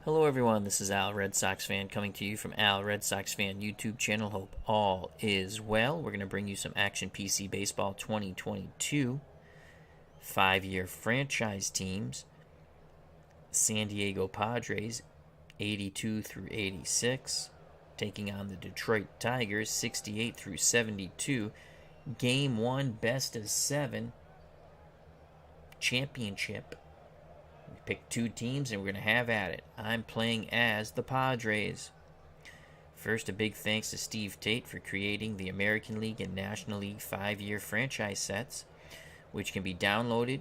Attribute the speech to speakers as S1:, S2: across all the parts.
S1: Hello everyone, this is Al Red Sox Fan coming to you from Al Red Sox Fan YouTube channel. Hope all is well. We're going to bring you some Action PC Baseball 2022 5-year franchise teams. San Diego Padres 82 through 86 taking on the Detroit Tigers 68 through 72. Game 1 best of 7 championship. We picked two teams and we're going to have at it. I'm playing as the Padres. First, a big thanks to Steve Tate for creating the American League and National League 5-year franchise sets, which can be downloaded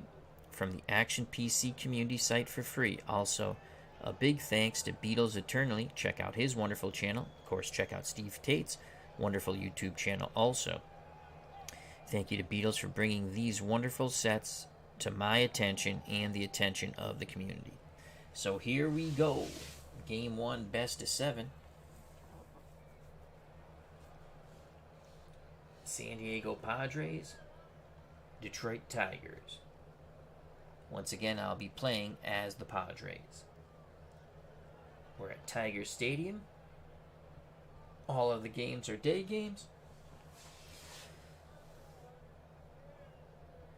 S1: from the Action PC community site for free. Also, a big thanks to Beatles Eternally. Check out his wonderful channel. Of course, check out Steve Tate's wonderful YouTube channel also. Thank you to Beatles for bringing these wonderful sets to my attention and the attention of the community. So here we go. Game 1, best of 7. San Diego Padres, Detroit Tigers. Once again, I'll be playing as the Padres. We're at Tiger Stadium. All of the games are day games.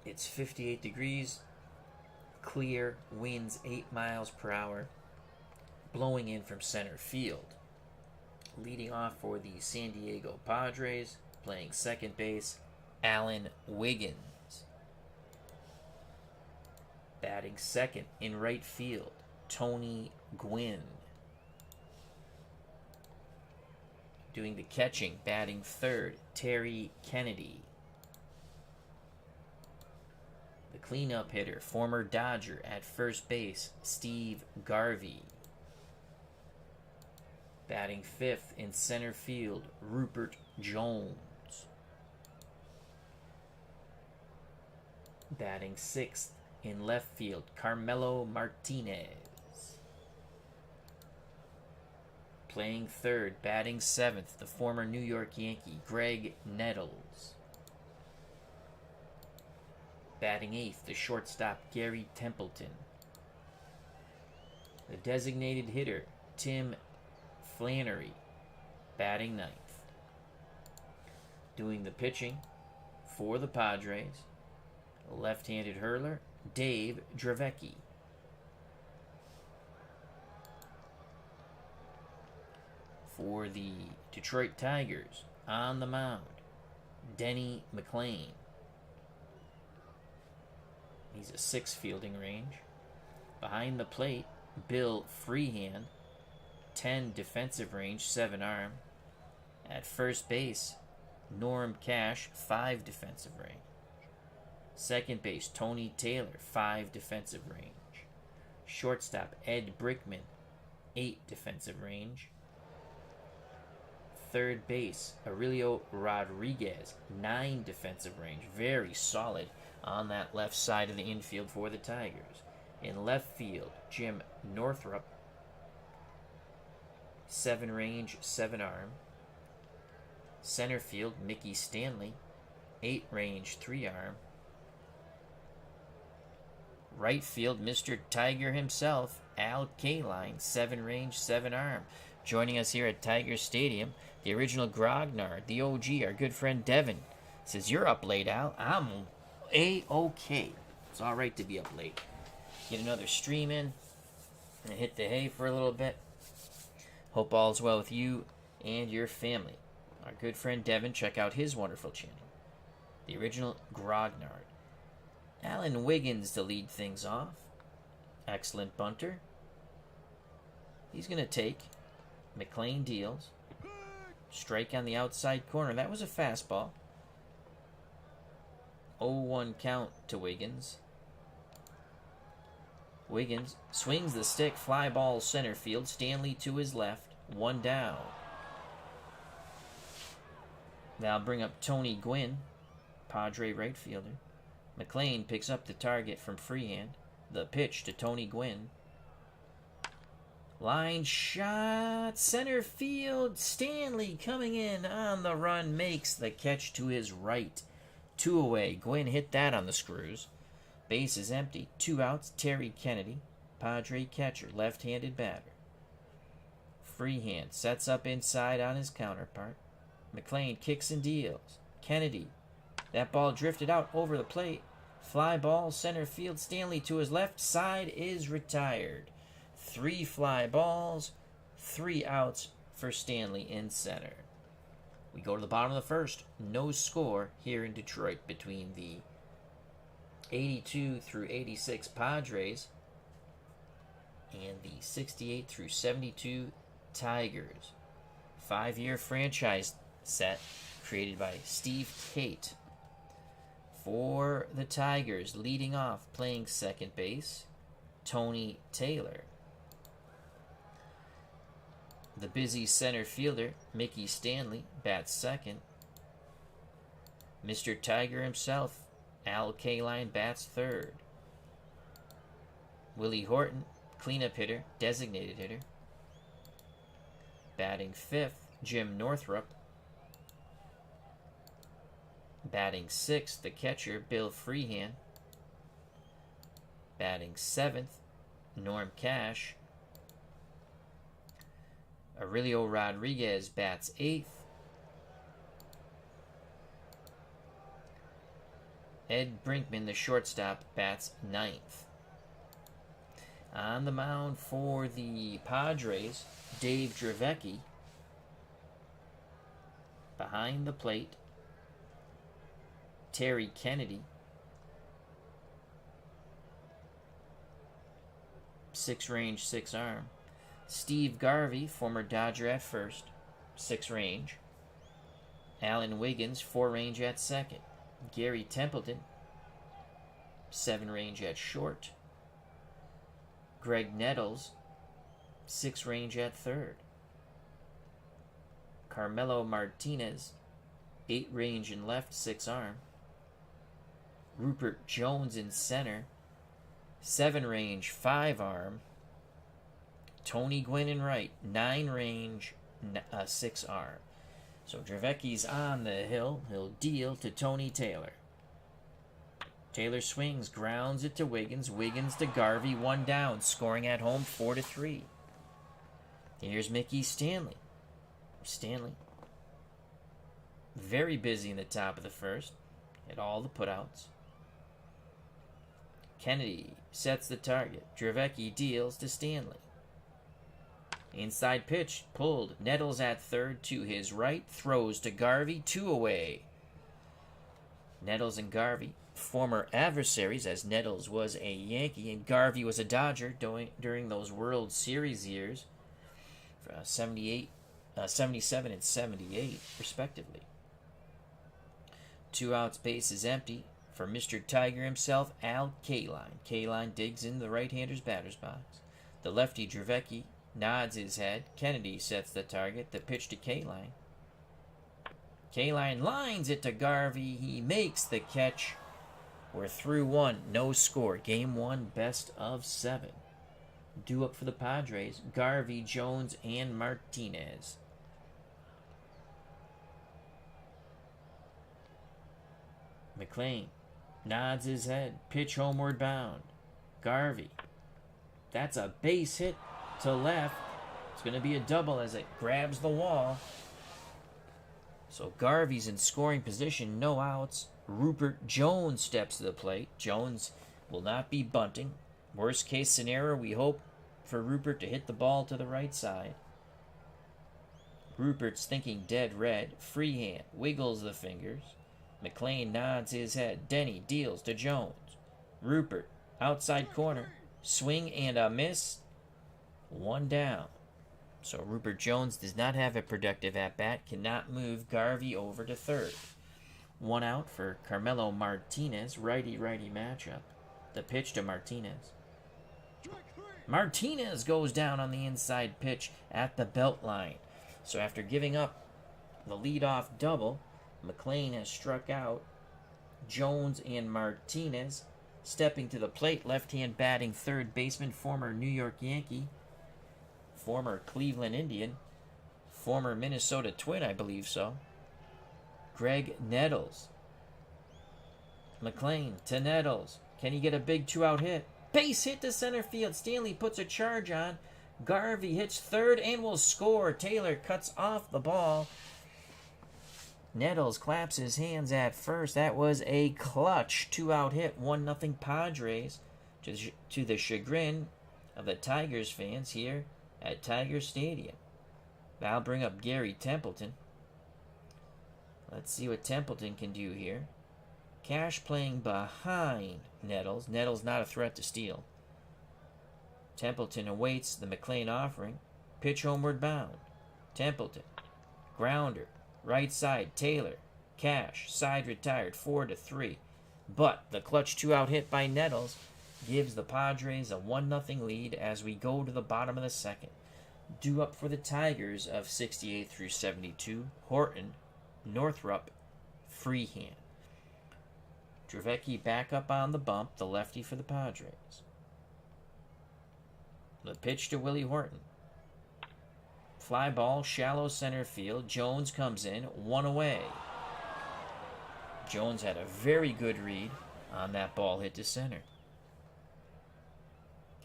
S1: It's 58 degrees, clear, winds 8 miles per hour, blowing in from center field. Leading off for the San Diego Padres, playing second base, Alan Wiggins. Batting second in right field, Tony Gwynn. Doing the catching, batting third, Terry Kennedy. The cleanup hitter, former Dodger at first base, Steve Garvey. Batting fifth in center field, Rupert Jones. Batting sixth in left field, Carmelo Martinez. Playing third, batting seventh, the former New York Yankee, Greg Nettles. Batting eighth, the shortstop, Gary Templeton. The designated hitter, Tim Flannery, batting ninth. Doing the pitching for the Padres, left-handed hurler, Dave Dravecki. For the Detroit Tigers, on the mound, Denny McLain. He's a 6 fielding range. Behind the plate, Bill Freehand, 10 defensive range, 7 arm. At first base, Norm Cash, 5 defensive range. Second base, Tony Taylor, 5 defensive range. Shortstop, Ed Brickman, 8 defensive range. Third base, Aurelio Rodriguez, 9 defensive range. Very solid on that left side of the infield for the Tigers. In left field, Jim Northrup, 7 range, 7 arm. Center field, Mickey Stanley, 8 range, 3 arm. Right field, Mr. Tiger himself, Al Kaline, 7 range, 7 arm. Joining us here at Tiger Stadium, the original Grognard, the OG, our good friend Devin. Says, you're up late, Al. I'm A-OK. It's all right to be up late. Get another stream in and hit the hay for a little bit. Hope all's well with you and your family. Our good friend Devin, check out his wonderful channel, the original Grognard. Alan Wiggins to lead things off. Excellent bunter. He's going to take. McLain deals. Strike on the outside corner. That was a fastball. 0-1 count to Wiggins. Wiggins swings the stick, fly ball center field. Stanley to his left. 1 down. Now bring up Tony Gwynn, Padre right fielder. McLain picks up the target from Freehand. The pitch to Tony Gwynn. Line shot, center field. Stanley coming in on the run, makes the catch to his right. 2 away. Gwynn hit that on the screws. Base is empty. 2 outs. Terry Kennedy, Padre catcher, left-handed batter. Freehand sets up inside on his counterpart. McLean kicks and deals. Kennedy. That ball drifted out over the plate. Fly ball, center field. Stanley to his left side is retired. 3 fly balls, 3 outs for Stanley in center. We go to the bottom of the first. No score here in Detroit between the 82 through 86 Padres and the 68 through 72 Tigers. 5-year franchise set created by Steve Tate. For the Tigers, leading off, playing second base, Tony Taylor. The busy center fielder, Mickey Stanley, bats second. Mr. Tiger himself, Al Kaline, bats third. Willie Horton, cleanup hitter, designated hitter. Batting fifth, Jim Northrup. Batting sixth, the catcher, Bill Freehand. Batting seventh, Norm Cash. Aurelio Rodriguez bats eighth. Ed Brinkman, the shortstop, bats ninth. On the mound for the Padres, Dave Dravecky. Behind the plate, Terry Kennedy. 6-range, 6-arm. Steve Garvey, former Dodger at first, 6-range. Alan Wiggins, 4-range at second. Gary Templeton, 7-range at short. Greg Nettles, 6-range at third. Carmelo Martinez, 8-range in left, 6-arm. Rupert Jones in center, 7-range, 5-arm. Tony Gwynn in right, 9-range, 6-arm. So Dravecki's on the hill. He'll deal to Tony Taylor. Taylor swings, grounds it to Wiggins. Wiggins to Garvey, 1 down. Scoring at home, 4-3. Here's Mickey Stanley. Stanley, very busy in the top of the first. Hit all the putouts. Kennedy sets the target. Dravecki deals to Stanley. Inside pitch, pulled. Nettles at third to his right. Throws to Garvey, 2 away. Nettles and Garvey, former adversaries, as Nettles was a Yankee and Garvey was a Dodger during those World Series years, 77 and 78, respectively. 2 outs, base is empty for Mr. Tiger himself, Al Kaline. Kaline digs in the right-hander's batter's box. The lefty Dravecki nods his head. Kennedy sets the target. The pitch to Kaline. Kaline lines it to Garvey. He makes the catch. We're through 1. No score. Game 1, best of 7. Due up for the Padres, Garvey, Jones, and Martinez. McLean nods his head. Pitch homeward bound. Garvey. That's a base hit to left. It's going to be a double as it grabs the wall. So Garvey's in scoring position. No outs. Rupert Jones steps to the plate. Jones will not be bunting. Worst case scenario, we hope for Rupert to hit the ball to the right side. Rupert's thinking dead red. Freehand wiggles the fingers. McLean nods his head. Denny deals to Jones. Rupert, outside corner. Swing and a miss. 1 down. So Rupert Jones does not have a productive at-bat. Cannot move Garvey over to third. 1 out for Carmelo Martinez. Righty-righty matchup. The pitch to Martinez. Martinez goes down on the inside pitch at the belt line. So after giving up the leadoff double, McLean has struck out Jones and Martinez. Stepping to the plate, left-hand batting third baseman, former New York Yankee, former Cleveland Indian, former Minnesota Twin, I believe so, Greg Nettles. McLean to Nettles. Can he get a big 2-out hit? Base hit to center field. Stanley puts a charge on. Garvey hits third and will score. Taylor cuts off the ball. Nettles claps his hands at first. That was a clutch 2-out hit. 1-0 Padres to the chagrin of the Tigers fans here at Tiger Stadium. That'll bring up Gary Templeton. Let's see what Templeton can do here. Cash playing behind Nettles. Nettles not a threat to steal. Templeton awaits the McLean offering. Pitch homeward bound. Templeton. Grounder. Right side. Taylor. Cash. Side retired. 4-3. But the clutch 2-out hit by Nettles gives the Padres a 1-0 lead as we go to the bottom of the second. Due up for the Tigers of 68 through 72. Horton. Northrup. Freehand. Dravecki back up on the bump. The lefty for the Padres. The pitch to Willie Horton. Fly ball, shallow center field. Jones comes in, 1 away. Jones had a very good read on that ball hit to center.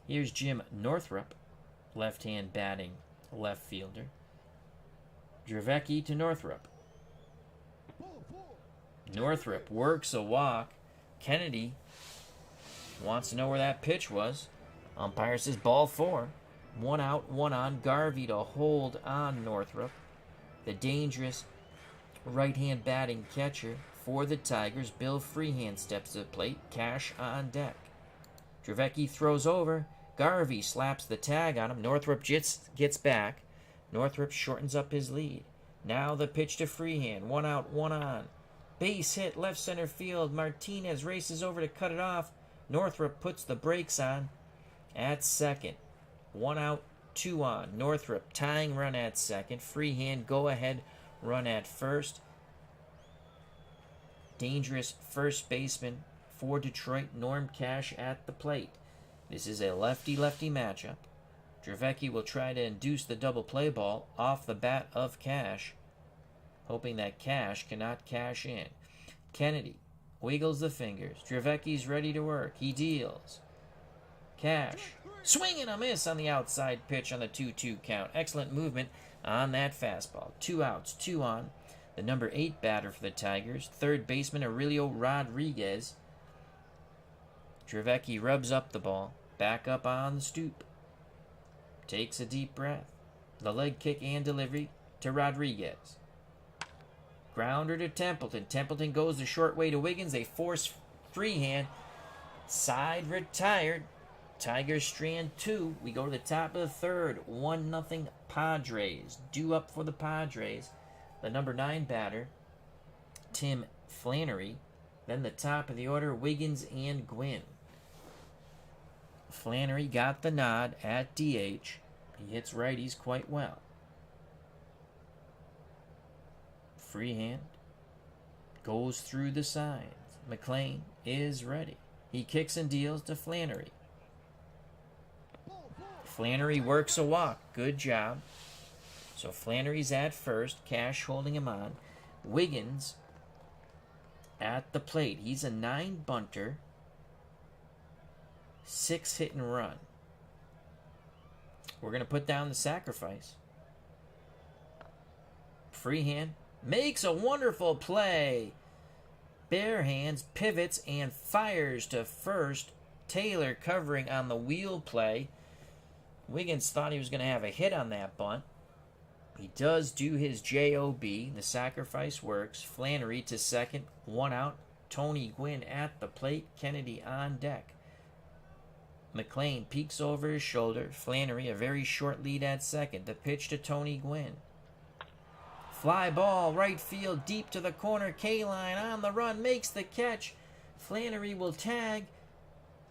S1: Here's Jim Northrup, left-hand batting left fielder. Dravecki to Northrup. Northrup works a walk. Kennedy wants to know where that pitch was. Umpire says ball 4. 1 out, 1 on. Garvey to hold on Northrup. The dangerous right-hand batting catcher for the Tigers. Bill Freehand steps to the plate. Cash on deck. Dravecki throws over. Garvey slaps the tag on him. Northrup gets back. Northrup shortens up his lead. Now the pitch to Freehand. 1 out, 1 on. Base hit left center field. Martinez races over to cut it off. Northrup puts the brakes on at second. 1 out, 2 on. Northrup tying run at second. Freehand go ahead run at first. Dangerous first baseman for Detroit, Norm Cash at the plate. This is a lefty-lefty matchup. Dravecki will try to induce the double play ball off the bat of Cash, hoping that Cash cannot cash in. Kennedy wiggles the fingers. Dravecki's ready to work. He deals. Cash. Swing and a miss on the outside pitch on the 2-2 count. Excellent movement on that fastball. 2 outs, 2 on. The number 8 batter for the Tigers. Third baseman Aurelio Rodriguez. Dravecki rubs up the ball. Back up on the stoop. Takes a deep breath. The leg kick and delivery to Rodriguez. Grounder to Templeton. Templeton goes the short way to Wiggins. They force Freehand. Side retired. Tigers strand 2. We go to the top of the third. 1-0 Padres. Due up for the Padres. The number 9 batter, Tim Flannery. Then the top of the order, Wiggins and Gwynn. Flannery got the nod at DH. He hits righties quite well. Freehand goes through the signs. McLean is ready. He kicks and deals to Flannery. Flannery works a walk. Good job. So Flannery's at first. Cash holding him on. Wiggins at the plate. He's a 9 bunter. 6 hit and run. We're going to put down the sacrifice. Freehand makes a wonderful play. Bare hands, pivots, and fires to first. Taylor covering on the wheel play. Wiggins thought he was going to have a hit on that bunt. He does do his JOB. The sacrifice works. Flannery to second. 1 out. Tony Gwynn at the plate. Kennedy on deck. McLean peeks over his shoulder. Flannery a very short lead at second. The pitch to Tony Gwynn. Fly ball, right field, deep to the corner. K-Line on the run, makes the catch. Flannery will tag.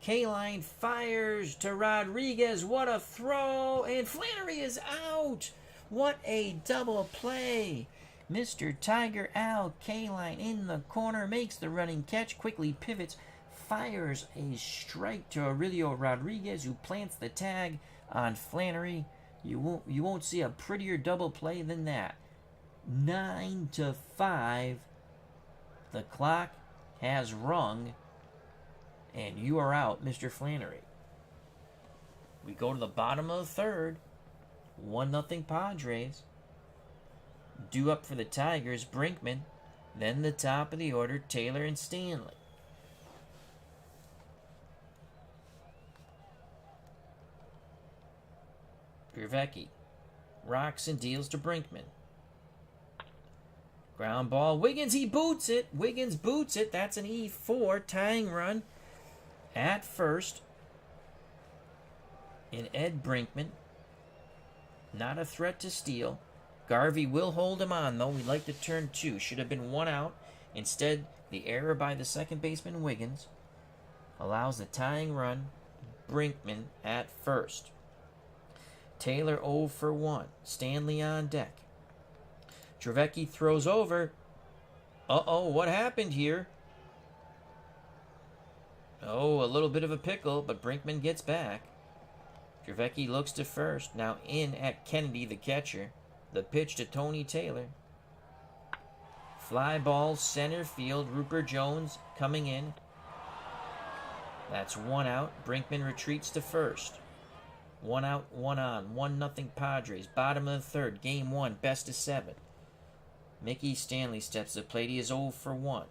S1: K-Line fires to Rodriguez. What a throw! And Flannery is out! What a double play! Mr. Tiger Al K-Line in the corner, makes the running catch, quickly pivots, fires a strike to Aurelio Rodriguez, who plants the tag on Flannery. You won't see a prettier double play than that. 9-5. The clock has rung, and you are out, Mr. Flannery. We go to the bottom of the third. 1-0 Padres. Due up for the Tigers, Brinkman. Then the top of the order, Taylor and Stanley. Drevecki rocks and deals to Brinkman. Ground ball. Wiggins, he boots it. Wiggins boots it. That's an E4 tying run at first. And Ed Brinkman, not a threat to steal. Garvey will hold him on, though. We'd like to turn 2. Should have been 1 out. Instead, the error by the second baseman, Wiggins, allows the tying run, Brinkman at first. Taylor 0 for 1. Stanley on deck. Drevecki throws over. Uh-oh, what happened here? Oh, a little bit of a pickle, but Brinkman gets back. Drevecki looks to first. Now in at Kennedy, the catcher. The pitch to Tony Taylor. Fly ball, center field. Rupert Jones coming in. That's 1 out. Brinkman retreats to first. 1 out, 1 on. 1-0 Padres. Bottom of the third. Game 1, best of 7. Mickey Stanley steps to the plate. He is 0 for 1.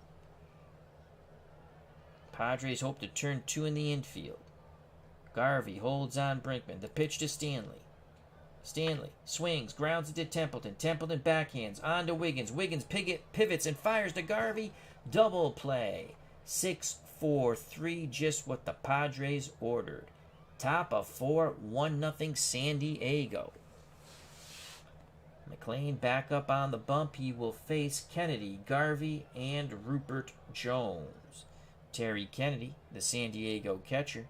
S1: Padres hope to turn 2 in the infield. Garvey holds on Brinkman. The pitch to Stanley. Stanley swings, grounds it to Templeton. Templeton backhands on to Wiggins. Wiggins pivots and fires to Garvey. Double play. 6-4-3, just what the Padres ordered. Top of 4, 1-0 San Diego. McLean back up on the bump. He will face Kennedy, Garvey, and Rupert Jones. Terry Kennedy, the San Diego catcher,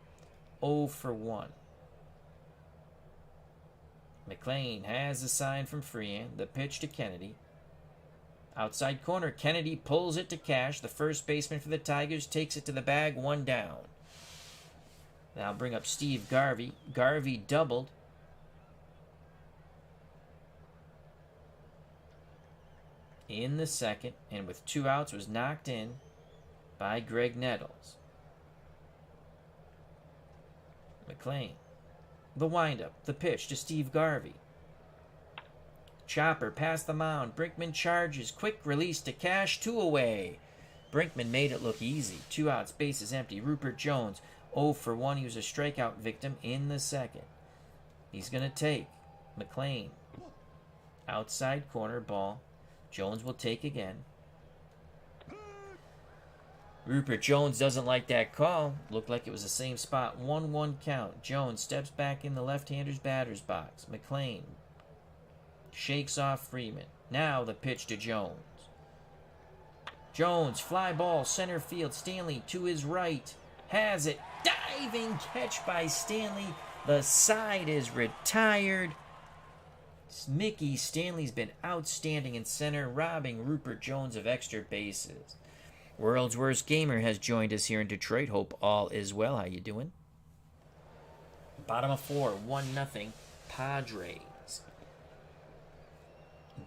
S1: 0 for 1. McLean has the sign from Freehan. The pitch to Kennedy. Outside corner, Kennedy pulls it to Cash. The first baseman for the Tigers takes it to the bag, 1 down. Now bring up Steve Garvey. Garvey doubled. In the second, and with 2 outs was knocked in by Greg Nettles. McLean. The windup, the pitch to Steve Garvey. Chopper past the mound. Brinkman charges. Quick release to Cash. 2 away. Brinkman made it look easy. 2 outs, bases empty. Rupert Jones, 0 for 1. He was a strikeout victim in the second. He's going to take McLean. Outside corner ball. Jones will take again. Rupert Jones doesn't like that call. Looked like it was the same spot. 1-1 count. Jones steps back in the left-hander's batter's box. McLean shakes off Freeman. Now the pitch to Jones. Jones, fly ball, center field. Stanley to his right. Has it. Diving catch by Stanley. The side is retired. Mickey Stanley's been outstanding in center, robbing Rupert Jones of extra bases. World's Worst Gamer has joined us here in Detroit. Hope all is well. How you doing? Bottom of 4, 1-0 Padres.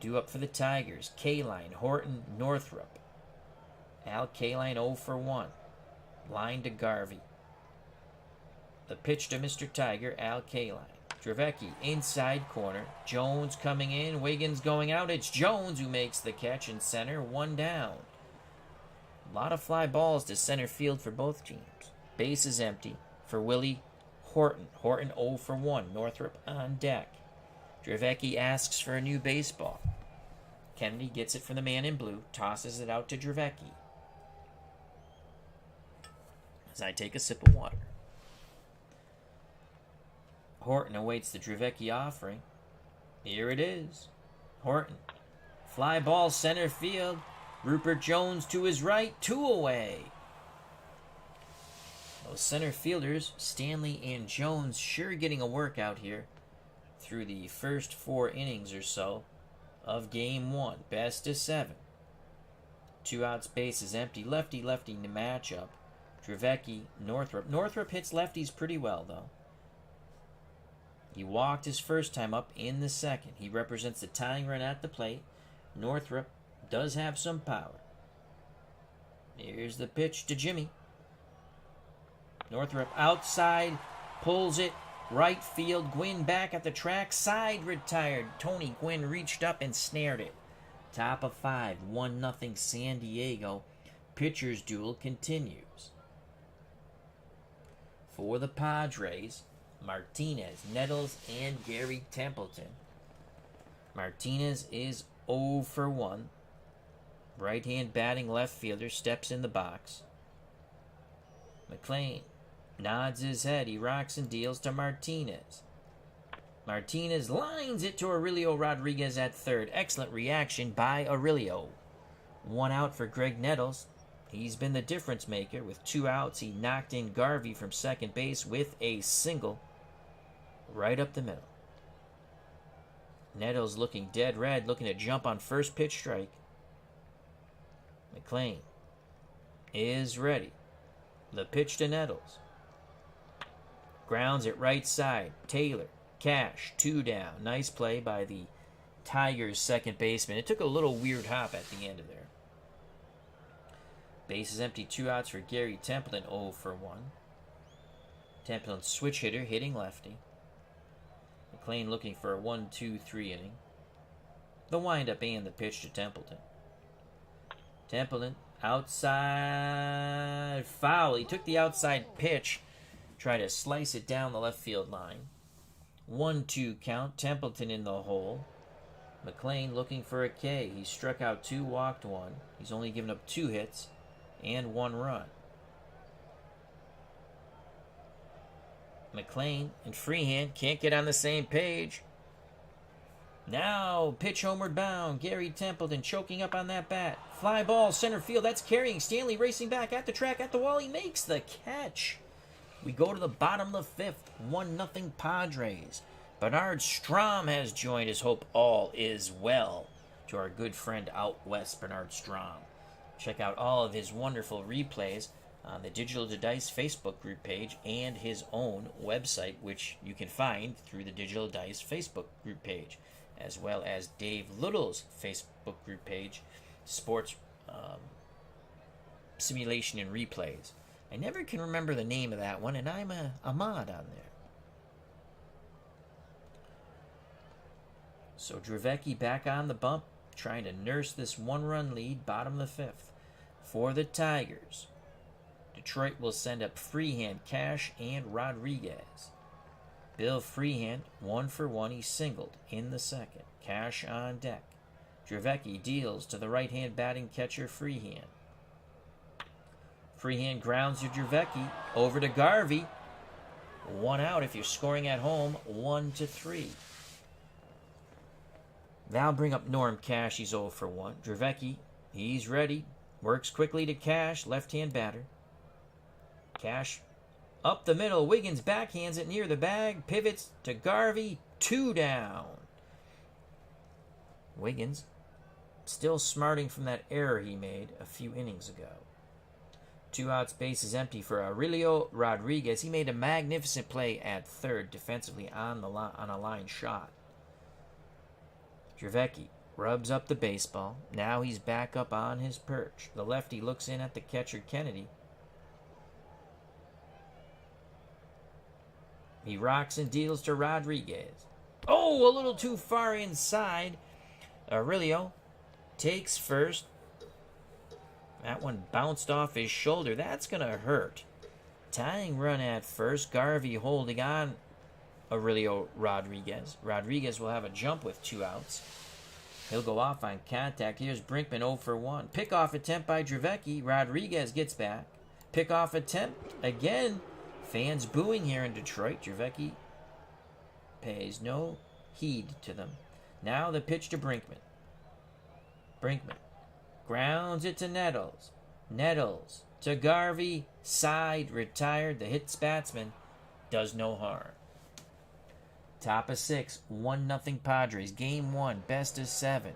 S1: Due up for the Tigers. Kaline, Horton, Northrup. Al Kaline 0 for 1. Line to Garvey. The pitch to Mr. Tiger, Al Kaline. Drevecki, inside corner. Jones coming in. Wiggins going out. It's Jones who makes the catch in center. 1 down. A lot of fly balls to center field for both teams. Base is empty for Willie Horton. Horton 0 for 1. Northrup on deck. Drevecki asks for a new baseball. Kennedy gets it from the man in blue. Tosses it out to Drevecki. As I take a sip of water. Horton awaits the Drevecki offering. Here it is. Horton. Fly ball center field. Rupert Jones to his right. 2 away. Those center fielders, Stanley and Jones, sure getting a workout here through the first 4 innings or so of Game 1. Best of 7. 2 outs, bases empty. Lefty-lefty in the matchup. Drevecki, Northrup. Northrup hits lefties pretty well, though. He walked his first time up in the second. He represents the tying run at the plate. Northrup does have some power. Here's the pitch to Jimmy. Northrup outside, pulls it, Right field, Gwynn back at the track. Side retired. Tony Gwynn reached up and snared it. Top of 5, 1-0 San Diego. Pitcher's duel continues. For the Padres, Martinez, Nettles, and Gary Templeton. Martinez is 0 for 1. Right-hand batting left fielder steps in the box. McLean nods his head. He rocks and deals to Martinez. Martinez lines it to Aurelio Rodriguez at third. Excellent reaction by Aurelio. 1 out for Greg Nettles. He's been the difference maker. With 2 outs, he knocked in Garvey from second base with a single right up the middle. Nettles looking dead red, looking to jump on first pitch strike. McLean is ready. The pitch to Nettles. Grounds it right side. Taylor, Cash, 2 down. Nice play by the Tigers' second baseman. It took a little weird hop at the end of there. Base is empty. 2 outs for Gary Templeton. 0 for 1. Templeton switch hitter, hitting lefty. McLean looking for a 1-2-3 inning. The windup and the pitch to Templeton. Templeton outside foul. He took the outside pitch, tried to slice it down the left field line. 1-2 count. Templeton in the hole. McLean looking for a K. He struck out 2, walked 1. He's only given up 2 hits and 1 run. McLean and Freehand can't get on the same page. Now, pitch homeward bound. Gary Templeton choking up on that bat. Fly ball, center field. That's carrying. Stanley racing back at the track, at the wall. He makes the catch. We go to the bottom of the 5th. 1-0 Padres. Bernard Strom has joined us. Hope all is well to our good friend out west, Bernard Strom. Check out all of his wonderful replays on the Digital to Dice Facebook group page and his own website, which you can find through the Digital Dice Facebook group page, as well as Dave Little's Facebook group page, Sports Simulation and Replays. I never can remember the name of that one, and I'm a mod on there. So Drevecki back on the bump, trying to nurse this 1-run lead, bottom of the 5th. For the Tigers, Detroit will send up Freehand, Cash, and Rodriguez. Bill Freehand, 1 for 1. He singled in the 2nd. Cash on deck. Drevecki deals to the right-hand batting catcher Freehand. Freehand grounds to Drevecki. Over to Garvey. 1 out if you're scoring at home. 1-3. Now bring up Norm Cash. He's 0 for 1. Drevecki, he's ready. Works quickly to Cash, left-hand batter. Cash up the middle. Wiggins backhands it near the bag. Pivots to Garvey. 2 down. Wiggins still smarting from that error he made a few innings ago. 2 outs, base is empty for Aurelio Rodriguez. He made a magnificent play at third defensively on a line shot. Drevecki rubs up the baseball. Now he's back up on his perch. The lefty looks in at the catcher Kennedy. He rocks and deals to Rodriguez. Oh, a little too far inside. Aurelio takes first. That one bounced off his shoulder. That's going to hurt. Tying run at first. Garvey holding on Aurelio Rodriguez. Rodriguez will have a jump with 2 outs. He'll go off on contact. Here's Brinkman 0 for 1. Pickoff attempt by Drevecki. Rodriguez gets back. Pickoff attempt again. Fans booing here in Detroit. Drevecki pays no heed to them. Now the pitch to Brinkman. Brinkman grounds it to Nettles. Nettles to Garvey. Side retired. The hits batsman does no harm. Top of 6, 1-0 Padres. Game 1, best of 7.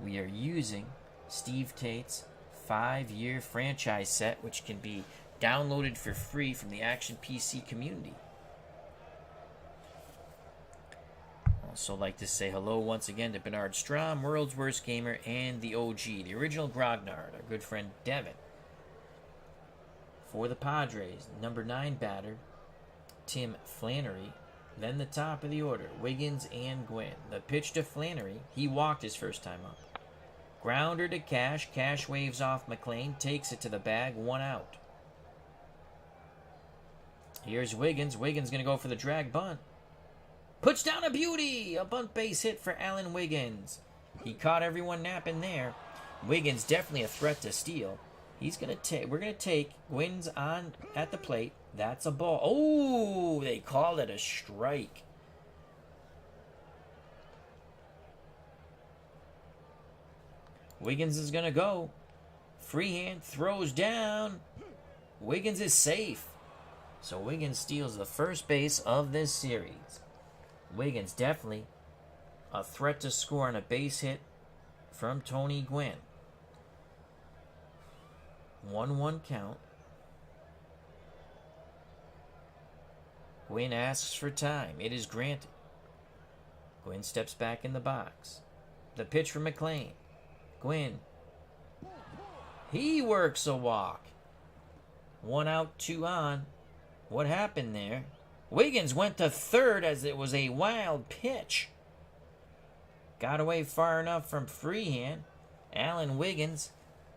S1: We are using Steve Tate's 5-year franchise set, which can be downloaded for free from the Action PC community. Also like to say hello once again to Bernard Strom, World's Worst Gamer, and the OG, the original Grognard, our good friend Devin. For the Padres, number 9 batter, Tim Flannery. Then the top of the order, Wiggins and Gwynn. The pitch to Flannery. He walked his first time up. Grounder to Cash. Cash waves off McLean. Takes it to the bag. 1 out. Here's Wiggins. Wiggins going to go for the drag bunt. Puts down a beauty. A bunt base hit for Alan Wiggins. He caught everyone napping there. Wiggins definitely a threat to steal. He's going to take. We're going to take Gwynn's on at the plate. That's a ball. Oh, they called it a strike. Wiggins is going to go. Freehand throws down. Wiggins is safe. So Wiggins steals the first base of this series. Wiggins definitely a threat to score on a base hit from Tony Gwynn. 1-1 count. Gwynn asks for time. It is granted. Gwynn steps back in the box. The pitch from McLean. Gwynn. He works a walk. 1 out, 2 on. What happened there? Wiggins went to third as it was a wild pitch. Got away far enough from Freehand. Alan Wiggins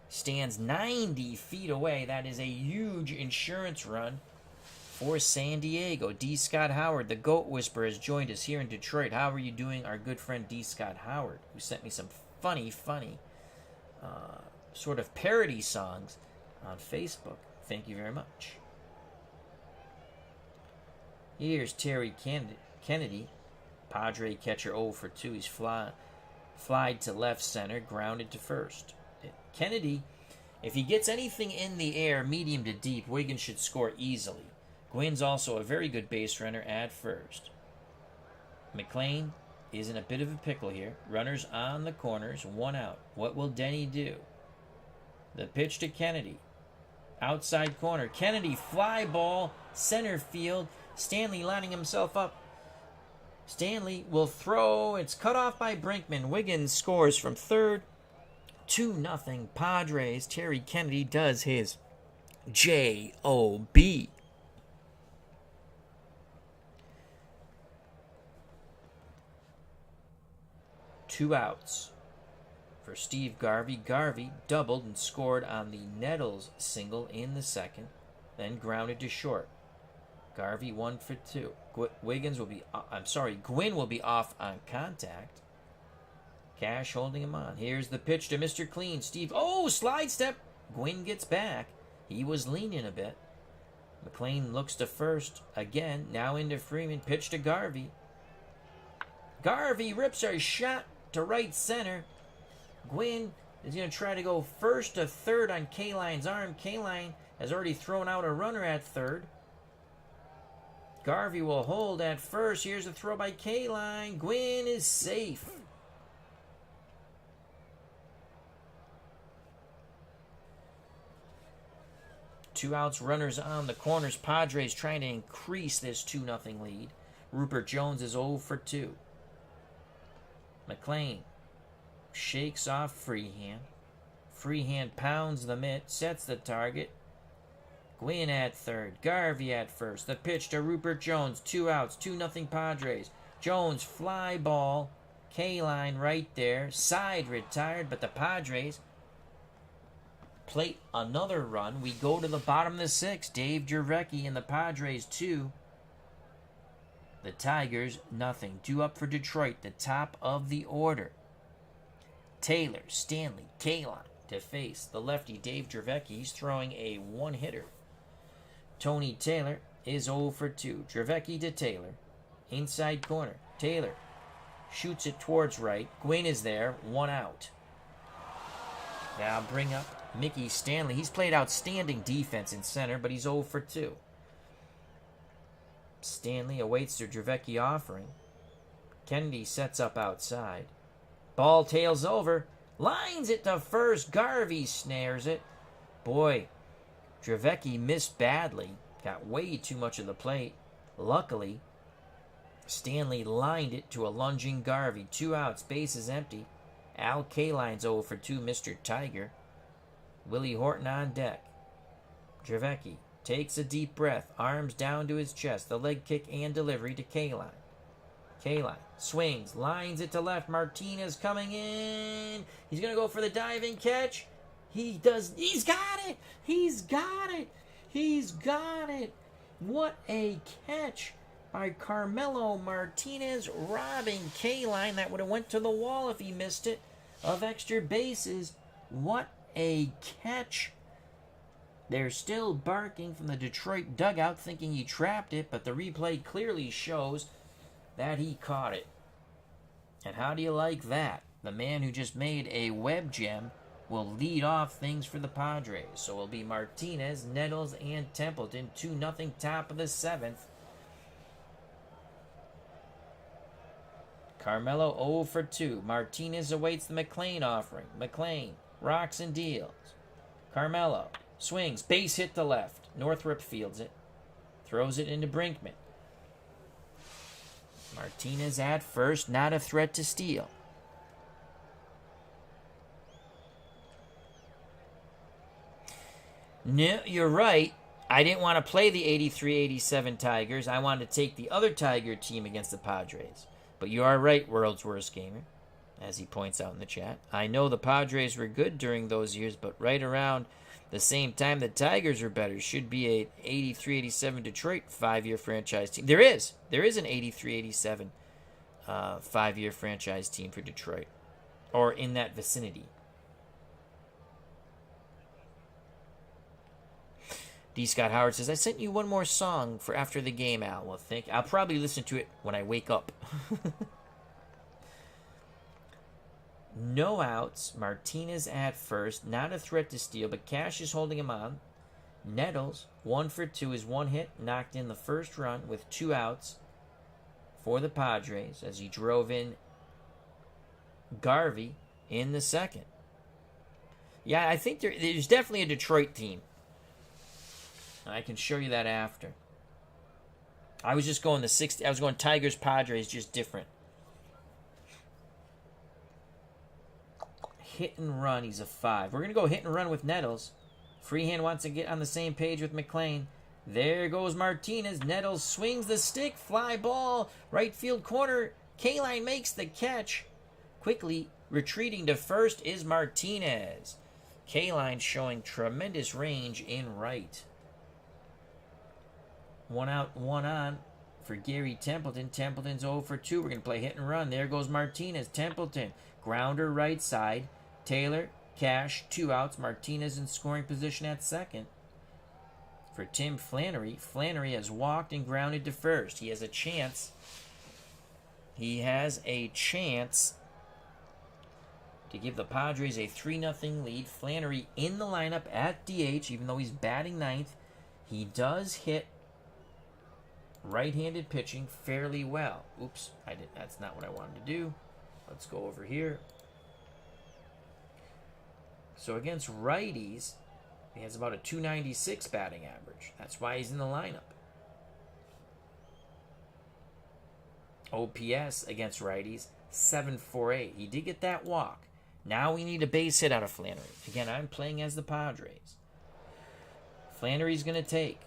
S1: stands 90 feet away. That is a huge insurance run for San Diego. D. Scott Howard, the Goat Whisperer, has joined us here in Detroit. How are you doing? Our good friend D. Scott Howard, who sent me some funny sort of parody songs on Facebook. Thank you very much. Here's Terry Kennedy. Padre catcher 0 for 2. He's flied to left center, grounded to first. Kennedy, if he gets anything in the air, medium to deep, Wiggins should score easily. Gwynn's also a very good base runner at first. McLean is in a bit of a pickle here. Runners on the corners, 1 out. What will Denny do? The pitch to Kennedy. Outside corner. Kennedy, fly ball, center field. Stanley lining himself up. Stanley will throw. It's cut off by Brinkman. Wiggins scores from third. 2-0 Padres. Terry Kennedy does his J-O-B. Two outs for Steve Garvey. Garvey doubled and scored on the Nettles single in the second, then grounded to short. Garvey 1 for 2. Gwynn will be off on contact. Cash holding him on. Here's the pitch to Mr. Clean. Steve, slide step. Gwynn gets back. He was leaning a bit. McLean looks to first again. Now into Freeman. Pitch to Garvey. Garvey rips a shot to right center. Gwynn is going to try to go first to third on K-Line's arm. K-Line has already thrown out a runner at third. Garvey will hold at first. Here's a throw by K-Line. Gwynn is safe. Two outs, runners on the corners. Padres trying to increase this 2-0 lead. Rupert Jones is 0 for 2. McLean shakes off Freehand. Freehand pounds the mitt, sets the target. Gwynn at third, Garvey at first. The pitch to Rupert Jones, 2 outs, 2-0 Padres. Jones fly ball, K-Line right there, side retired, but the Padres plate another run. We go to the bottom of the 6th. Dave Jarecki and the Padres 2. The Tigers, nothing. 2 up for Detroit, the top of the order. Taylor, Stanley, K-Line to face the lefty Dave Jarecki. He's throwing a one-hitter. Tony Taylor is 0 for 2. Jarecki to Taylor. Inside corner. Taylor shoots it towards right. Gwynn is there. 1 out. Now bring up Mickey Stanley. He's played outstanding defense in center, but he's 0 for 2. Stanley awaits the Jarecki offering. Kennedy sets up outside. Ball tails over. Lines it to first. Garvey snares it. Boy, Jarecki missed badly. Got way too much of the plate. Luckily, Stanley lined it to a lunging Garvey. 2 outs. Base is empty. Al Kaline's 0 for 2. Mr. Tiger. Willie Horton on deck. Jarecki Takes a deep breath. Arms down to his chest. The leg kick and delivery to K-Line. K-Line swings. Lines it to left. Martinez coming in. He's going to go for the diving catch. He does. He's got it. He's got it. He's got it. What a catch by Carmelo Martinez, robbing K-Line. That would have went to the wall if he missed it, of extra bases. What a catch. They're still barking from the Detroit dugout, thinking he trapped it, but the replay clearly shows that he caught it. And how do you like that? The man who just made a web gem will lead off things for the Padres. So it'll be Martinez, Nettles, and Templeton. 2-0 top of the 7th. Carmelo 0 for 2. Martinez awaits the McClain offering. McClain rocks and deals. Carmelo swings. Base hit to left. Northrup fields it. Throws it into Brinkman. Martinez at first. Not a threat to steal. No, you're right. I didn't want to play the 83-87 Tigers. I wanted to take the other Tiger team against the Padres. But you are right, World's Worst Gamer, as he points out in the chat. I know the Padres were good during those years, but right around the same time the Tigers were better. Should be a 83-87 Detroit 5-year franchise team. There is an 83-87 5-year franchise team for Detroit, or in that vicinity. D. Scott Howard says, I sent you one more song for after the game, Al. Well, I'll probably listen to it when I wake up. No outs. Martinez at first. Not a threat to steal, but Cash is holding him on. Nettles, 1 for 2, is one hit. Knocked in the first run with 2 outs for the Padres as he drove in Garvey in the second. Yeah, I think there's definitely a Detroit team. I can show you that after. I was just going I was going Tigers, Padres, just different. Hit and run, he's a 5. We're going to go hit and run with Nettles. Freehand wants to get on the same page with McClain. There goes Martinez. Nettles swings the stick. Fly ball. Right field corner. K-Line makes the catch. Quickly retreating to first is Martinez. K-Line showing tremendous range in right. 1 out, 1 on for Gary Templeton. Templeton's 0 for 2. We're going to play hit and run. There goes Martinez. Templeton. Grounder right side. Taylor, Cash, 2 outs. Martinez in scoring position at second. For Tim Flannery. Flannery has walked and grounded to first. He has a chance. He has a chance to give the Padres a 3-0 lead. Flannery in the lineup at DH, even though he's batting 9th. He does hit right-handed pitching fairly well. Oops, that's not what I wanted to do. Let's go over here. So against righties, he has about a 296 batting average. That's why he's in the lineup. OPS against righties, 748. He did get that walk. Now we need a base hit out of Flannery. Again, I'm playing as the Padres. Flannery's going to take.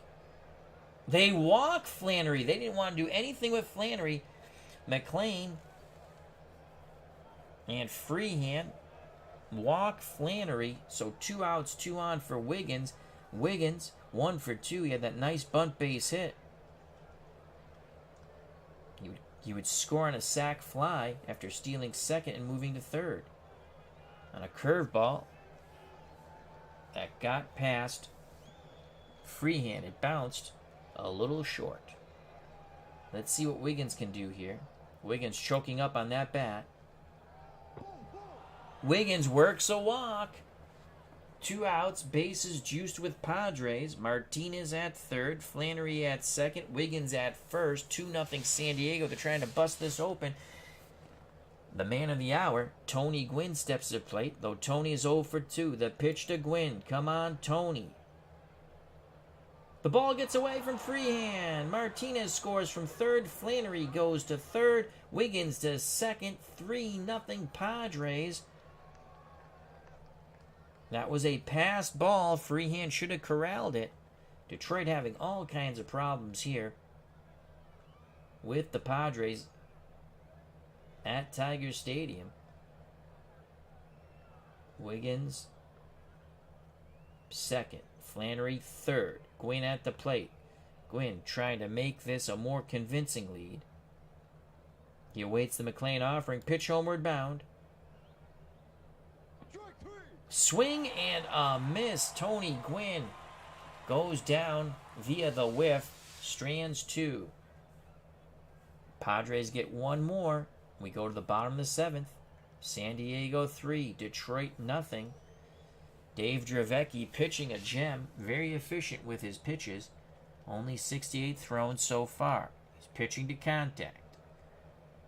S1: They walk Flannery. They didn't want to do anything with Flannery. McClain and Freehand walk Flannery. So 2 outs, 2 on for Wiggins. Wiggins, 1 for 2. He had that nice bunt base hit. He would score on a sac fly after stealing second and moving to third. On a curveball that got past Freehand. It bounced a little short. Let's see what Wiggins can do here. Wiggins choking up on that bat. Wiggins works a walk. 2 outs, bases juiced with Padres. Martinez at third, Flannery at second, Wiggins at first. 2-0 San Diego. They're trying to bust this open. The man of the hour, Tony Gwynn, steps to the plate, though Tony is 0 for 2. The pitch to Gwynn. Come on, Tony. The ball gets away from Freehand. Martinez scores from third. Flannery goes to third. Wiggins to second. 3-0 Padres. That was a passed ball. Freehand should have corralled it. Detroit having all kinds of problems here with the Padres at Tiger Stadium. Wiggins, second. Flannery, third. Gwynn at the plate. Gwynn trying to make this a more convincing lead. He awaits the McLean offering. Pitch homeward bound. Swing and a miss. Tony Gwynn goes down via the whiff. Strands 2. Padres get one more. We go to the bottom of the 7th. San Diego 3. Detroit nothing. Dave Dravecky pitching a gem. Very efficient with his pitches. Only 68 thrown so far. He's pitching to contact.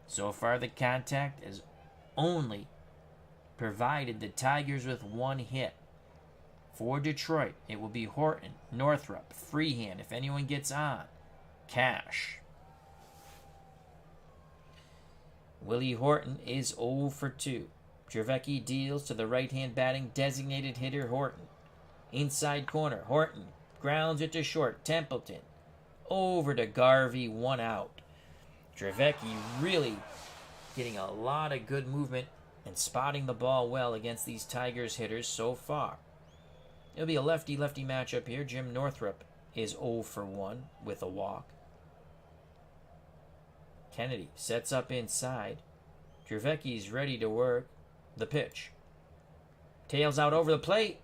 S1: So far the contact has only provided the Tigers with one hit. For Detroit, it will be Horton, Northrup, Freehand. If anyone gets on, Cash. Willie Horton is 0 for 2. Dravecky deals to the right-hand batting designated hitter Horton. Inside corner, Horton grounds it to short. Templeton over to Garvey, 1 out. Dravecky really getting a lot of good movement and spotting the ball well against these Tigers hitters so far. It'll be a lefty-lefty matchup here. Jim Northrup is 0 for 1 with a walk. Kennedy sets up inside. Dravecky's ready to work. The pitch. Tails out over the plate.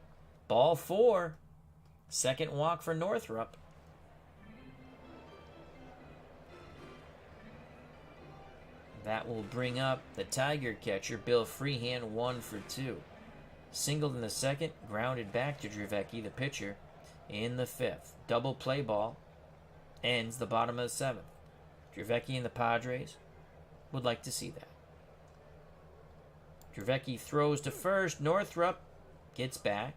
S1: Ball 4. Second walk for Northrup. That will bring up the Tiger catcher, Bill Freehand, 1 for 2. Singled in the second, grounded back to Dravecky, the pitcher, in the 5th. Double play ball ends the bottom of the 7th. Dravecky and the Padres would like to see that. Dravecky throws to first. Northrup gets back.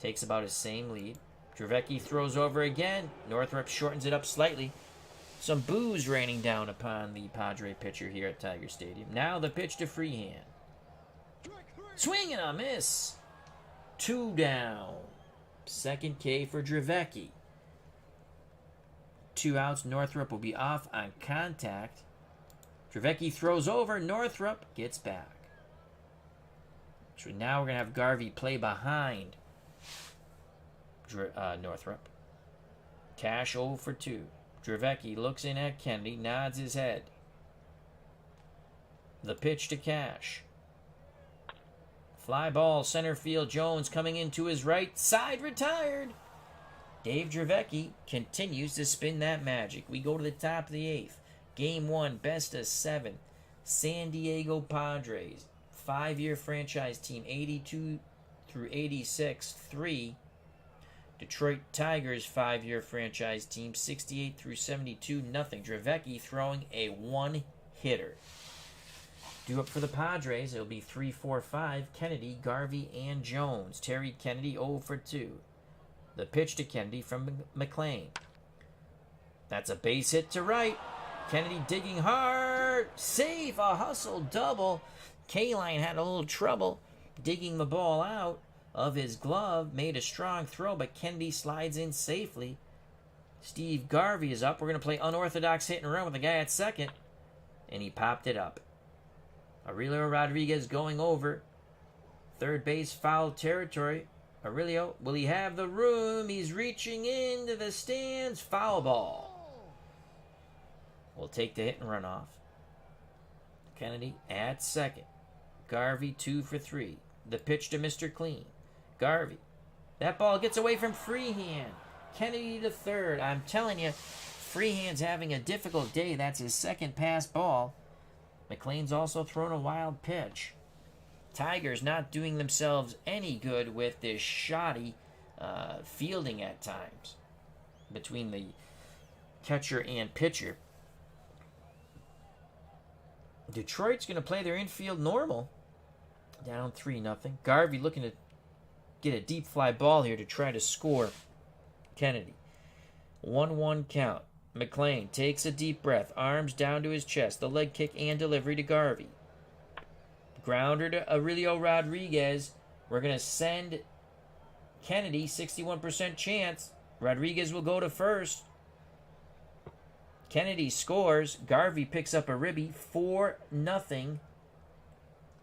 S1: Takes about his same lead. Dravecky throws over again. Northrup shortens it up slightly. Some boos raining down upon the Padre pitcher here at Tiger Stadium. Now the pitch to Freehand. Swing and a miss. 2 down. Second K for Dravecky. 2 outs. Northrup will be off on contact. Dravecky throws over. Northrup gets back. So now we're going to have Garvey play behind Northrup. Cash 0 for 2. Dravecky looks in at Kennedy, nods his head. The pitch to Cash. Fly ball, center field. Jones coming into his right side, retired. Dave Dravecky continues to spin that magic. We go to the top of the 8th. Game 1, best of 7. San Diego Padres, 5-year franchise team, 82 through 86, 3. Detroit Tigers, 5-year franchise team, 68 through 72, nothing. Dravecky throwing a 1-hitter. Due up for the Padres, it'll be 3-4-5. Kennedy, Garvey, and Jones. Terry Kennedy 0 for 2. The pitch to Kennedy from McLean. That's a base hit to right. Kennedy digging hard. Safe, a hustle double. Kaline had a little trouble digging the ball out of his glove. Made a strong throw, but Kennedy slides in safely. Steve Garvey is up. We're going to play unorthodox hit and run with the guy at second. And he popped it up. Aurelio Rodriguez going over. Third base, foul territory. Aurelio, will he have the room? He's reaching into the stands. Foul ball. We'll take the hit and run off. Kennedy at second. Garvey 2 for 3. The pitch to Mr. Clean. Garvey. That ball gets away from Freehand. Kennedy to third. I'm telling you, Freehand's having a difficult day. That's his second pass ball. McLean's also thrown a wild pitch. Tigers not doing themselves any good with this shoddy fielding at times between the catcher and pitcher. Detroit's going to play their infield normal. Down 3-0. Garvey looking to get a deep fly ball here to try to score Kennedy. 1-1 count. McLean takes a deep breath, arms down to his chest, the leg kick and delivery to Garvey. Grounder to Aurelio Rodriguez. We're going to send Kennedy, 61% chance. Rodriguez will go to first. Kennedy scores. Garvey picks up a ribby. 4-0.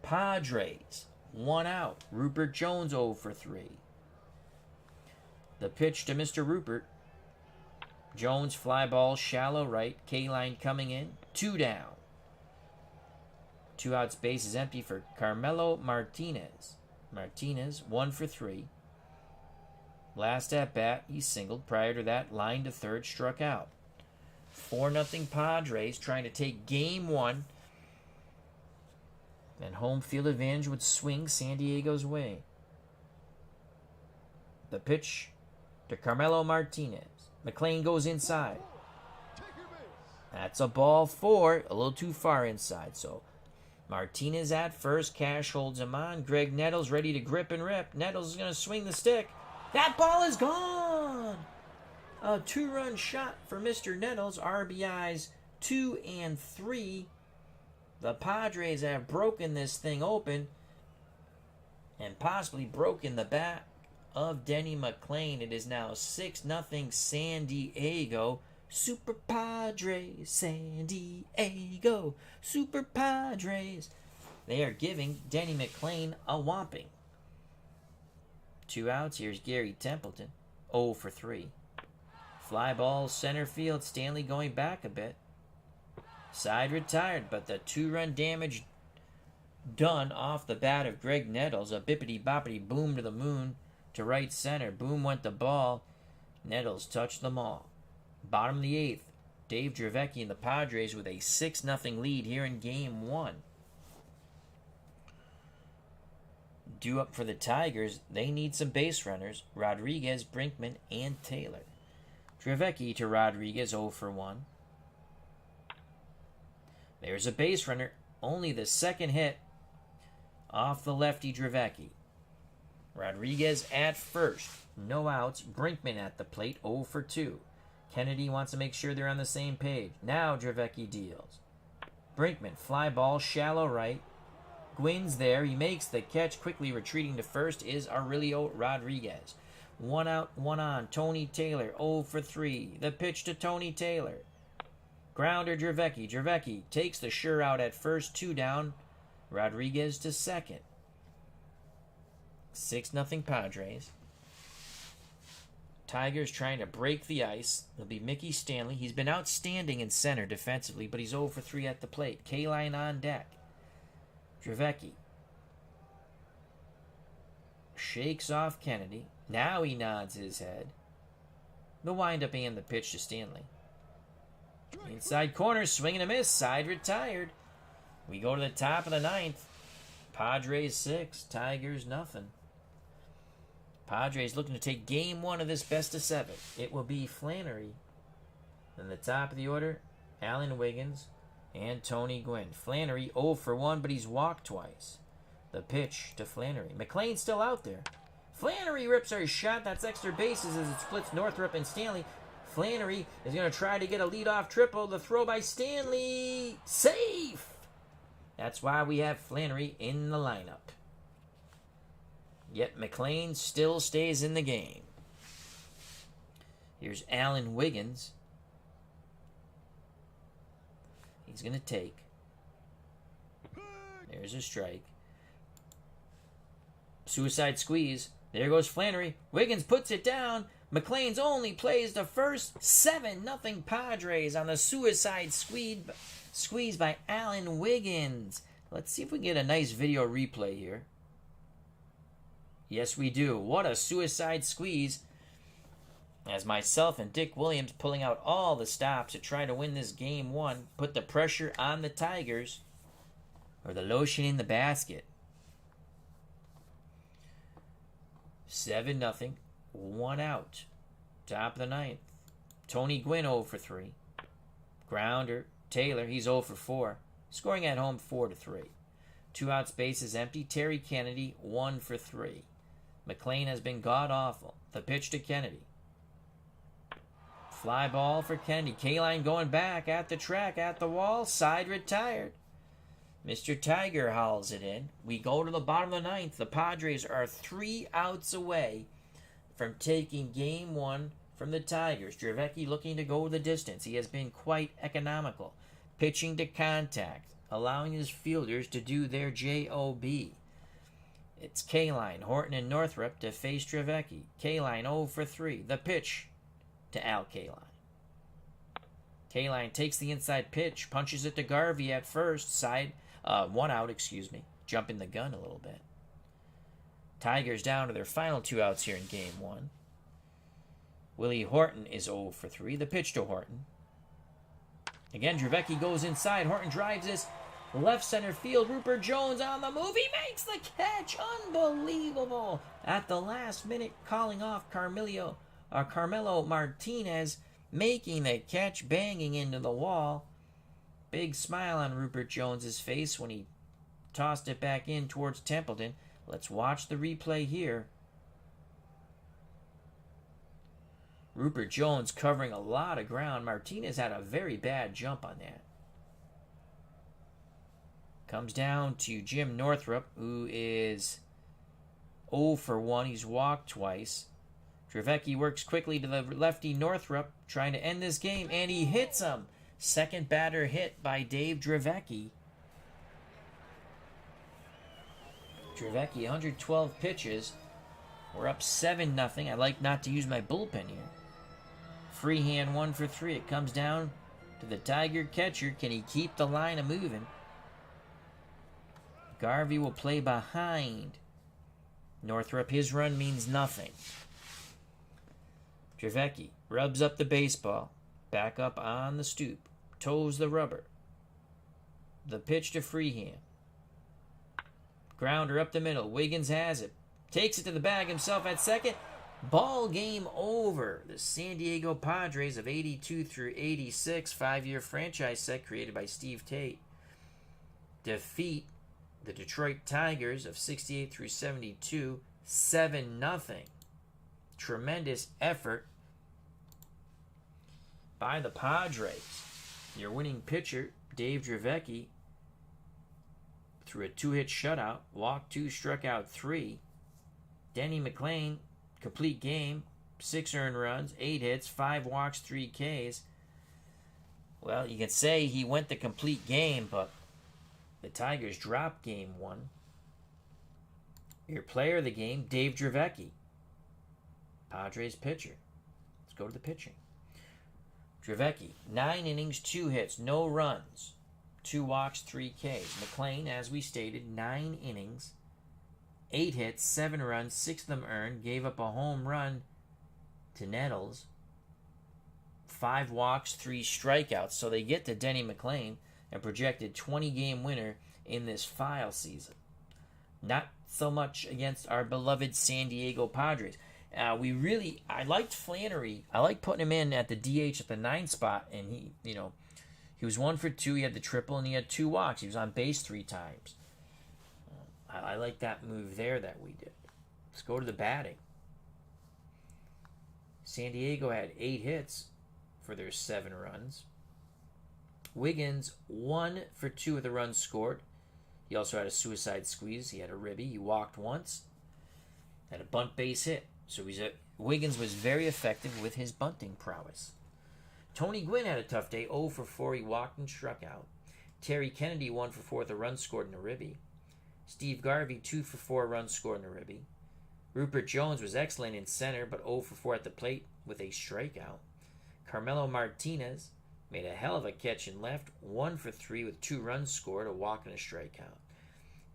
S1: Padres. 1 out. Rupert Jones 0 for 3. The pitch to Mr. Rupert. Jones fly ball shallow right. K-line coming in. 2 down. 2 outs, base is empty for Carmelo Martinez. Martinez 1 for 3. Last at bat, he singled. Prior to that, line to third, struck out. 4-0 Padres trying to take game 1. And home field advantage would swing San Diego's way. The pitch to Carmelo Martinez. McLean goes inside. That's a ball 4, a little too far inside. So Martinez at first. Cash holds him on. Greg Nettles ready to grip and rip. Nettles is going to swing the stick. That ball is gone. A 2-run shot for Mr. Nettles. RBIs 2 and 3. The Padres have broken this thing open and possibly broken the back of Denny McLean. It is now 6-0 San Diego. Super Padres, San Diego. Super Padres. They are giving Denny McLean a whopping. 2 outs. Here's Gary Templeton. 0 for 3. Fly ball center field. Stanley going back a bit. Side retired, but the 2-run damage done off the bat of Greg Nettles. A bippity-boppity boom to the moon to right center. Boom went the ball. Nettles touched them all. Bottom of the 8th. Dave Dravecki and the Padres with a 6-0 lead here in game 1. Due up for the Tigers, they need some base runners. Rodriguez, Brinkman, and Taylor. Dravecki to Rodriguez, 0 for 1. There's a base runner. Only the second hit off the lefty Dravecki. Rodriguez at first. No outs. Brinkman at the plate, 0 for 2. Kennedy wants to make sure they're on the same page. Now Dravecki deals. Brinkman, fly ball, shallow right. Gwyn's there. He makes the catch. Quickly retreating to first is Aurelio Rodriguez. 1 out, 1 on. Tony Taylor, 0 for 3. The pitch to Tony Taylor. Grounder Dravecki. Dravecki takes the sure out at first. 2 down. Rodriguez to second. 6-0 Padres. Tigers trying to break the ice. It'll be Mickey Stanley. He's been outstanding in center defensively, but he's 0 for 3 at the plate. K-line on deck. Dravecki shakes off Kennedy. Now he nods his head. The windup and the pitch to Stanley. Inside corner, swing and a miss. Side retired. We go to the top of the 9th. Padres 6, Tigers nothing. Padres looking to take game 1 of this best of 7. It will be Flannery. In the top of the order, Alan Wiggins and Tony Gwynn. Flannery 0 for 1, but he's walked twice. The pitch to Flannery. McLean's still out there. Flannery rips her shot. That's extra bases as it splits Northrup and Stanley. Flannery is going to try to get a leadoff triple. The throw by Stanley. Safe! That's why we have Flannery in the lineup. Yet McLean still stays in the game. Here's Alan Wiggins. He's going to take. There's a strike. Suicide squeeze. There goes Flannery. Wiggins puts it down. McLean's only plays the first. 7-0 Padres on the suicide squeeze by Alan Wiggins. Let's see if we can get a nice video replay here. Yes, we do. What a suicide squeeze. As myself and Dick Williams pulling out all the stops to try to win this game 1. Put the pressure on the Tigers. Or the lotion in the basket. 7-0. 1 out. Top of the 9th. Tony Gwynn 0 for 3. Grounder. Taylor, he's 0 for 4. Scoring at home 4 to 3. 2 outs, bases empty. Terry Kennedy 1 for 3. McLean has been god-awful. The pitch to Kennedy. Fly ball for Kennedy. K-line going back at the track, at the wall. Side retired. Mr. Tiger hauls it in. We go to the bottom of the 9th. The Padres are 3 outs away from taking game 1 from the Tigers. Dravecky looking to go the distance. He has been quite economical. Pitching to contact, allowing his fielders to do their job. It's Kaline, Horton, and Northrup to face Dravecky. Kaline 0 for 3. The pitch to Al Kaline. Kaline takes the inside pitch, punches it to Garvey at first. Side, 1 out, jumping the gun a little bit. Tigers down to their final 2 outs here in Game 1. Willie Horton is 0 for 3. The pitch to Horton. Again, Dravecky goes inside. Horton drives this left center field. Rupert Jones on the move. He makes the catch. Unbelievable. At the last minute, calling off Carmelo Martinez, making the catch, banging into the wall. Big smile on Rupert Jones's face when he tossed it back in towards Templeton. Let's watch the replay here. Rupert Jones covering a lot of ground. Martinez had a very bad jump on that. Comes down to Jim Northrup, who is 0 for 1. He's walked twice. Dravecky works quickly to the lefty Northrup, trying to end this game, and he hits him. Second batter hit by Dave Dravecky. Dravecky, 112 pitches. We're up 7-0. I like not to use my bullpen here. Freehand 1 for 3. It comes down to the Tiger catcher. Can he keep the line of moving? Garvey will play behind Northrup. His run means nothing. Dravecky rubs up the baseball. Back up on the stoop. Toes the rubber. The pitch to Freehand. Grounder up the middle. Wiggins has it. Takes it to the bag himself at second. Ball game over. The San Diego Padres of 82 through 86, 5-year franchise set created by Steve Tate, defeat the Detroit Tigers of 68 through 72, 7-0. Tremendous effort by the Padres. Your winning pitcher, Dave Dravecky, threw a 2-hit shutout, walked 2, struck out 3. Denny McLain, complete game, 6 earned runs, 8 hits, 5 walks, 3 Ks. Well, you can say he went the complete game, but the Tigers dropped Game 1. Your player of the game, Dave Dravecky, Padres pitcher. Let's go to the pitching. Dravecky, 9 innings, 2 hits, no runs, 2 walks, 3 Ks. McLain, as we stated, 9 innings, 8 hits, 7 runs, 6 of them earned, gave up a home run to Nettles, 5 walks, 3 strikeouts. So they get to Denny McLain, a projected 20-game winner in this file season. Not so much against our beloved San Diego Padres. I liked Flannery. I liked putting him in at the DH at the 9 spot, and he was 1 for 2. He had the triple, and he had 2 walks. He was on base 3 times. I like that move there that we did. Let's go to the batting. San Diego had 8 hits for their 7 runs. Wiggins 1 for 2 with the runs scored. He also had a suicide squeeze. He had a ribby. He walked once. Had a bunt base hit. So Wiggins was very effective with his bunting prowess. Tony Gwynn had a tough day. 0 for 4. He walked and struck out. Terry Kennedy 1 for 4 with a run scored and a ribby. Steve Garvey 2 for 4 runs scored and a ribby. Rupert Jones was excellent in center, but 0 for 4 at the plate with a strikeout. Carmelo Martinez made a hell of a catch in left, 1 for 3 with 2 runs scored, a walk and a strikeout.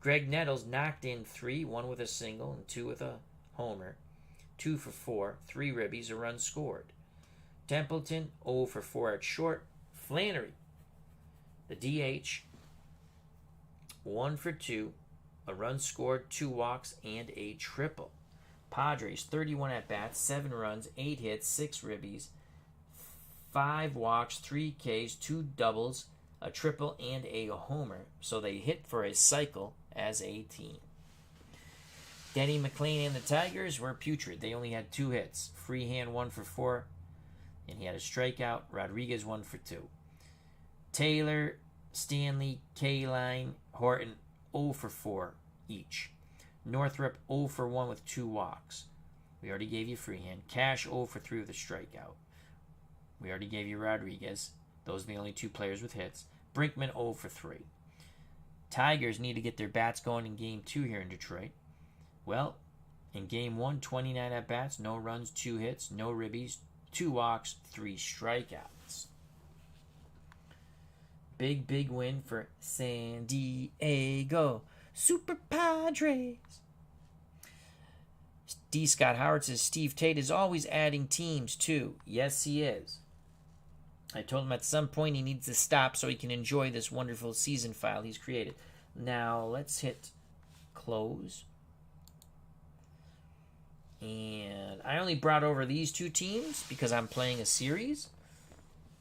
S1: Greg Nettles knocked in 3, 1 with a single and 2 with a homer. 2 for 4, 3 ribbies, a run scored. Templeton 0 for 4 at short. Flannery, the DH, 1 for 2, a run scored, 2 walks, and a triple. Padres 31 at bats, 7 runs, 8 hits, 6 ribbies, 5 walks, 3 Ks, 2 doubles, a triple, and a homer. So they hit for a cycle as a team. Denny McLain and the Tigers were putrid. They only had 2 hits. Freehand 1 for 4, and he had a strikeout. Rodriguez 1 for 2. Taylor, Stanley, Kaline, Horton 0 for 4 each. Northrup 0 for 1 with 2 walks. We already gave you Freehan. Cash 0 for 3 with a strikeout. We already gave you Rodriguez. Those are the only 2 players with hits. Brinkman 0 for 3. Tigers need to get their bats going in Game 2 here in Detroit. Well, in Game 1, 29 at-bats, no runs, 2 hits, no ribbies, 2 walks, 3 strikeouts. Big, big win for San Diego Super Padres. D. Scott Howard says Steve Tate is always adding teams too. Yes, he is. I told him at some point he needs to stop so he can enjoy this wonderful season file he's created. Now let's hit close. And I only brought over these 2 teams because I'm playing a series.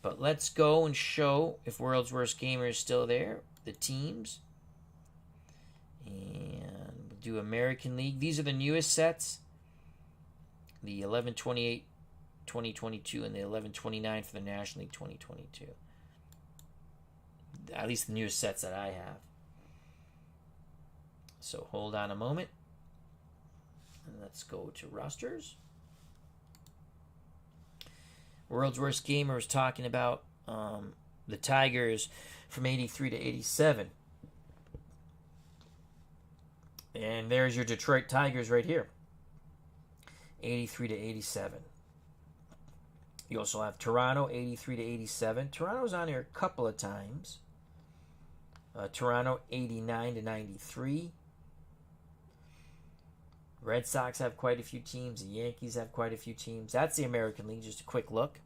S1: But let's go and show, if World's Worst Gamer is still there, the teams. And we'll do American League. These are the newest sets. The 11-28 2022 and the 11-29 for the National League 2022. At least the newest sets that I have. So hold on a moment. And let's go to rosters. World's Worst Gamer is talking about the Tigers from 83 to 87. And there's your Detroit Tigers right here. 83 to 87. You also have Toronto, 83 to 87. Toronto's on here a couple of times. Toronto, 89 to 93. Red Sox have quite a few teams. The Yankees have quite a few teams. That's the American League. Just a quick look.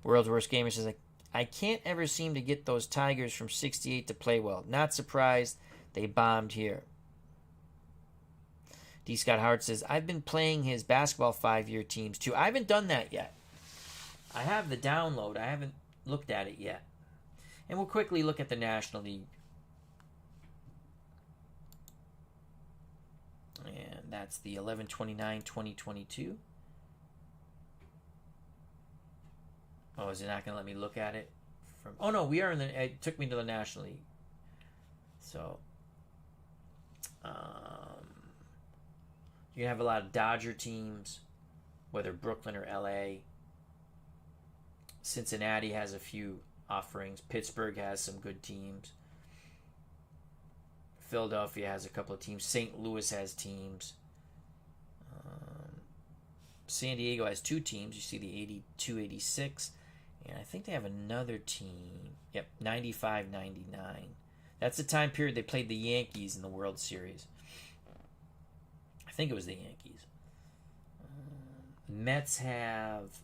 S1: World's Worst Gamer says, I can't ever seem to get those Tigers from 68 to play well. Not surprised they bombed here. D. Scott Howard says, I've been playing his basketball 5-year teams too. I haven't done that yet. I have the download. I haven't looked at it yet. And we'll quickly look at the National League. And that's the 11-29-2022. Oh, is it not going to let me look at it? Oh, no, we are in the... It took me to the National League. So... you have a lot of Dodger teams, whether Brooklyn or LA. Cincinnati has a few offerings. Pittsburgh has some good teams. Philadelphia has a couple of teams. St. Louis has teams. San Diego has 2 teams. You see the 82-86. And I think they have another team. Yep, 95-99. That's the time period they played the Yankees in the World Series. I think it was the Yankees. Mets have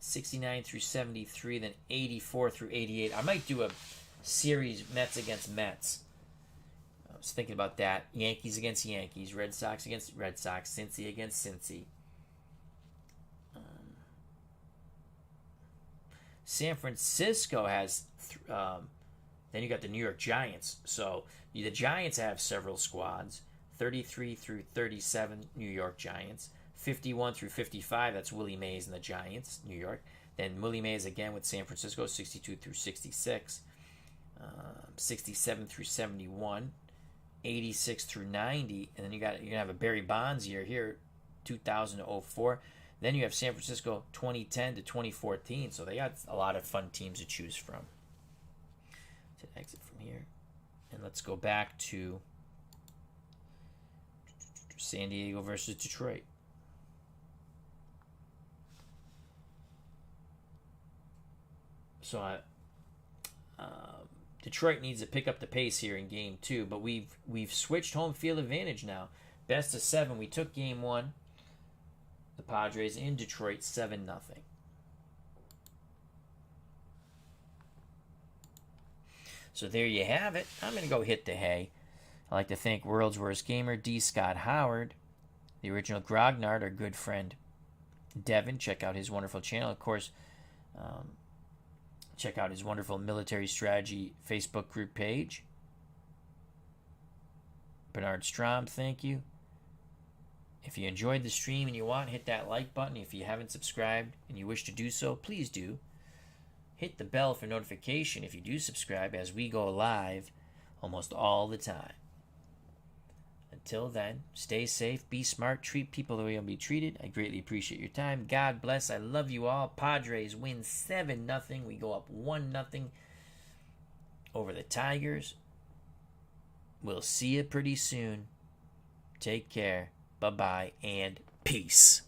S1: 69 through 73, then 84 through 88. I might do a series Mets against Mets. I was thinking about that. Yankees against Yankees, Red Sox against Red Sox, Cincy against Cincy. San Francisco has... then you got the New York Giants. So the Giants have several squads. 33 through 37, New York Giants. 51 through 55, that's Willie Mays and the Giants, New York. Then Willie Mays again with San Francisco, 62 through 66. 67 through 71. 86 through 90. And then you're going to have a Barry Bonds year here, 2000 to 04. Then you have San Francisco 2010 to 2014. So they got a lot of fun teams to choose from. To exit from here. And let's go back to San Diego versus Detroit. So Detroit needs to pick up the pace here in Game 2, but we've switched home field advantage now. Best of 7. We took Game 1. The Padres in Detroit 7-0. So there you have it. I'm going to go hit the hay. I'd like to thank World's Worst Gamer, D. Scott Howard, the original Grognard, our good friend Devin. Check out his wonderful channel. Of course, check out his wonderful Military Strategy Facebook group page. Bernard Strom, thank you. If you enjoyed the stream and you want, hit that like button. If you haven't subscribed and you wish to do so, please do. Hit the bell for notification if you do subscribe, as we go live almost all the time. Until then, stay safe, be smart, treat people the way you'll be treated. I greatly appreciate your time. God bless. I love you all. Padres win 7-0. We go up 1-0 over the Tigers. We'll see you pretty soon. Take care. Bye-bye and peace.